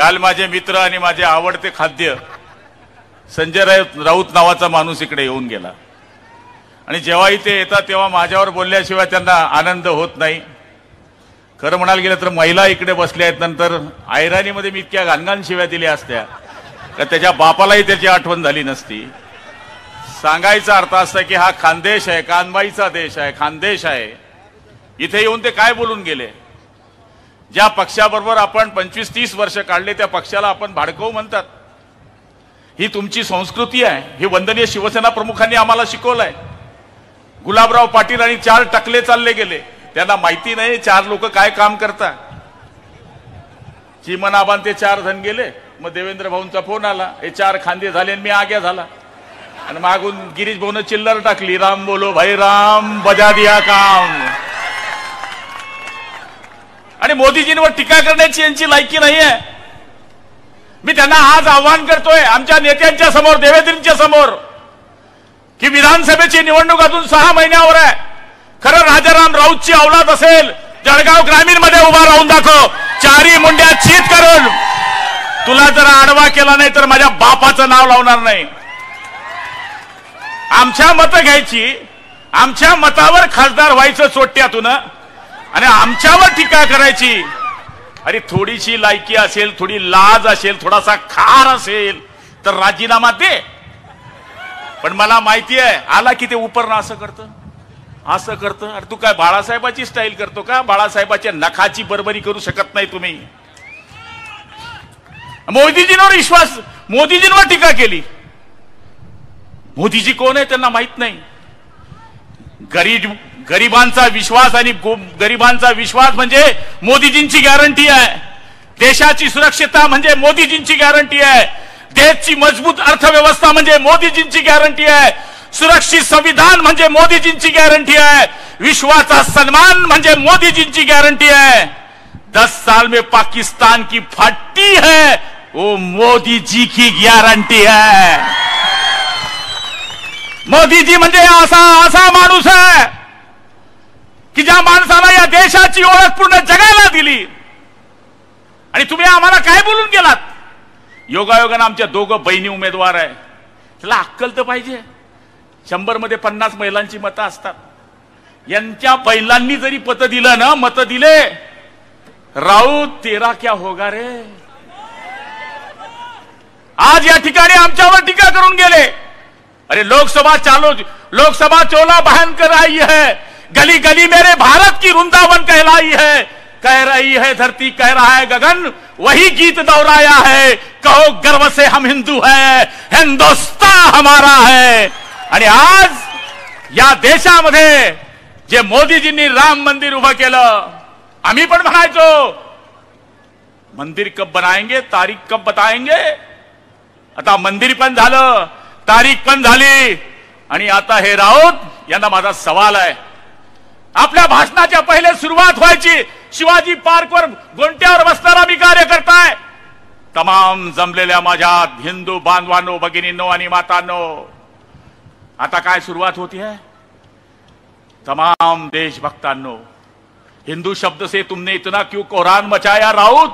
काल माझे मित्र आणि माझे आवडते खाद्य संजय राऊत नावाचा माणूस इकडे येऊन गेला आणि जेव्हा इथे येतात तेव्हा माझ्यावर बोलल्याशिवाय त्यांना आनंद होत नाही। खरं म्हणायला गेलं तर महिला इकडे बसल्या आहेत, नंतर ऐराणीमध्ये मी इतक्या घाणघाण शिव्या दिल्या असत्या का त्याच्या बापालाही त्याची आठवण झाली नसती। सांगायचा अर्थ असा की हा खानदेश आहे, कानबाईचा देश आहे, खानदेश आहे। इथे येऊन ते काय बोलून गेले? ज्या पक्षाबरोबर आपण 25-30 वर्ष काढले त्या पक्षाला आपण भाडकव म्हणतात। ही तुमची संस्कृती आहे, हे वंदनीय शिवसेना प्रमुखांनी आम्हाला शिकवलंय। गुलाबराव पाटील आणि 4 टकले चालले गेले, त्यांना माहिती नाही 4 लोक काय काम करतात। चिमनाबान ते 4 जण गेले, मग देवेंद्र भाऊंचा फोन आला, हे 4 खांदे झाले आणि मी आग्या झाला आणि मागून गिरीश भाऊन चिल्लर टाकली, राम बोलो भाई राम, बजा दिया काम। आणि मोदीजींवर टीका करण्याची यांची लायकी नाहीये। मी त्यांना आज आव्हान करतोय आमच्या नेत्यांच्या समोर, देवेंद्रजींच्या समोर, की विधानसभेची निवडणूक अजून 6 महिन्यावर आहे। खरं राजाराम राऊतची औलाद असेल, जळगाव ग्रामीण मध्ये उभा राहून दाखव, 4 मुंड्या चीत करून तुला जर आडवा केला नाही तर माझ्या बापाचं नाव लावणार नाही। आमच्या मत घ्यायची, आमच्या मतावर खासदार व्हायचं चोट्यातून आणि आमच्यावर टीका करायची। अरे थोडीशी लायकी असेल, थोडी लाज असेल, थोडासा खार असेल तर राजीनामा दे। पण मला माहिती आहे आला की ते उपरनं असं करतं, असं करतं। अरे तू काय बाळासाहेबाची स्टाईल करतो का? बाळासाहेबाच्या नखाची बरोबरी करू शकत नाही तुम्ही। मोदीजींवर विश्वास, मोदीजींवर टीका केली। मोदीजी कोण आहे त्यांना माहित नाही। गरिबांचा विश्वास आणि गरिबांचा विश्वास म्हणजे मोदीजींची गॅरंटी आहे। देशाची सुरक्षितता म्हणजे मोदीजींची गॅरंटी आहे। देशाची मजबूत अर्थव्यवस्था म्हणजे मोदीजींची गॅरंटी आहे। सुरक्षित संविधान म्हणजे मोदीजींची गॅरंटी आहे। विश्वाचा सन्मान म्हणजे मोदीजींची गॅरंटी है। 10 साल में पाकिस्तान की फटी है वो मोदी जी की गारंटी है। मोदी जी म्हणजे असा माणूस आहे की ज्या माणसाला या देशाची ओळख पूर्ण जगाला दिली। आणि तुम्ही आम्हाला काय बोलून गेलात? योगायोगाने आमच्या 2 बहिणी उमेदवार आहे, त्याला अक्कल तर पाहिजे। 100 मध्ये 50 महिलांची मतं असतात। यांच्या बैलांनी जरी पत दिलं ना, मत दिले, राऊत तेरा क्या होगा रे। आज या ठिकाणी आमच्यावर टीका करून गेले। अरे लोकसभा चोला बहन कर आई है, गली गली मेरे भारत की वृंदावन कहलाई है। कह रही है धरती, कह रहा है गगन, वही गीत दोहराया है। कहो गर्व से हम हिंदू हैं, हिंदुस्तान हमारा है। आणि आज या देशामध्ये जे मोदीजींनी राम मंदिर उभं केलं, आम्ही पण म्हणायचो मंदिर कब बनाएंगे, तारीख कब बताएंगे। आता मंदिर पण झालं, तारीख पण झाली। आणि आता हे राऊत यांना माझा सवाल आहे, आपल्या भाषणाच्या पहिले सुरुवात व्हायची शिवाजी पार्कवर गोंट्यावर बसणारा मी कार्यकर्ता आहे। तमाम जमलेल्या माझ्या हिंदू बांधवांनो, भगिनींनो आणि मातांनो, आता काय सुरुवात होती है? तमाम देशभक्तांनो, हिंदू शब्द से तुमने इतना क्यों कोहरान मचाया राऊत?